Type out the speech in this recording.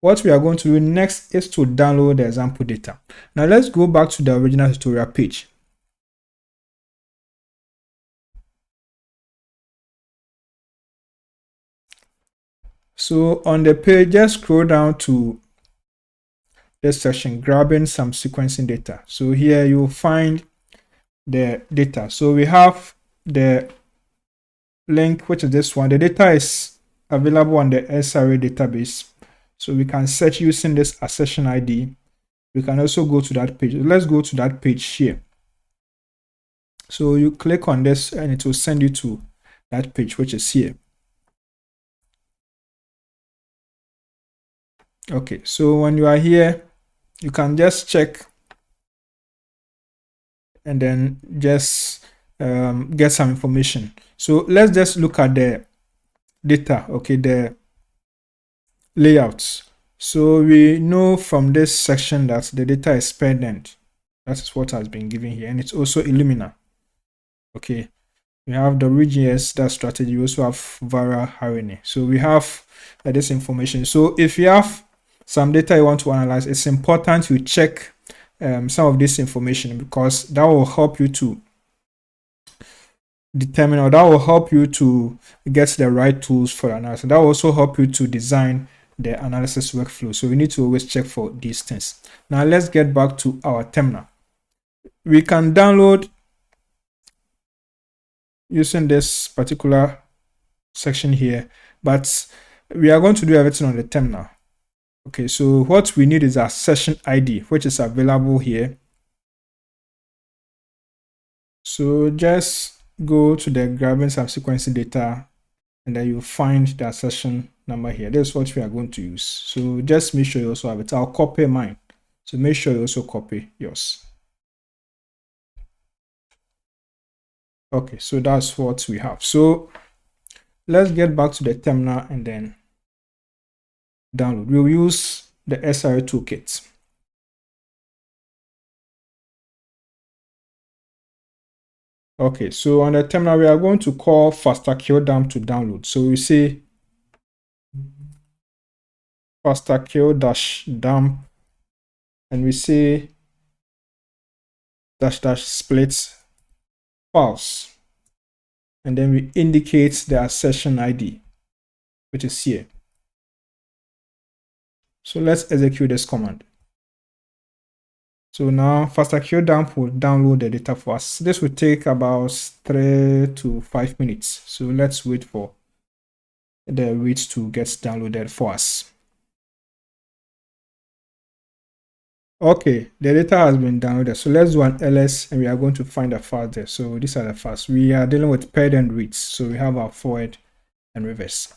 what we are going to do next is to download the example data. Now let's go back to the original tutorial page. So on the page, just scroll down to this section, grabbing some sequencing data. So here you'll find the data. So we have the link, which is this one. The data is available on the SRA database. So we can search using this accession ID. We can also go to that page. Let's go to that page here. So you click on this and it will send you to that page, which is here. Okay, so when you are here, you can just check and then just get some information. So let's just look at the data, okay, the layouts. So we know from this section that the data is pendant. That is what has been given here, and it's also Illumina. Okay, we have the regions, that strategy. We also have viral RNA. So we have this information. So if you have some data you want to analyze, it's important you check some of this information, because that will help you to determine, or that will help you to get the right tools for analysis. That will also help you to design the analysis workflow. So we need to always check for these things. Now let's get back to our terminal. We can download using this particular section here, but we are going to do everything on the terminal. Okay, so what we need is our session ID, which is available here. So just go to the grabbing some sequencing data, and then you find the session number here. This is what we are going to use. So just make sure you also have it. I'll copy mine. So make sure you also copy yours. Okay, so that's what we have. So let's get back to the terminal and then download. We'll use the SRAToolkit. Okay, so on the terminal, we are going to call FASTQ-DAM to download. So we say FASTQ-DAM, and we say -- split files, and then we indicate the accession ID, which is here. So let's execute this command. So now FASTQ-DAM will download the data for us. This will take about 3 to 5 minutes. So let's wait for the reads to get downloaded for us. Okay, the data has been downloaded. So let's do an ls, and we are going to find the files there. So these are the files. We are dealing with paired and reads. So we have our forward and reverse.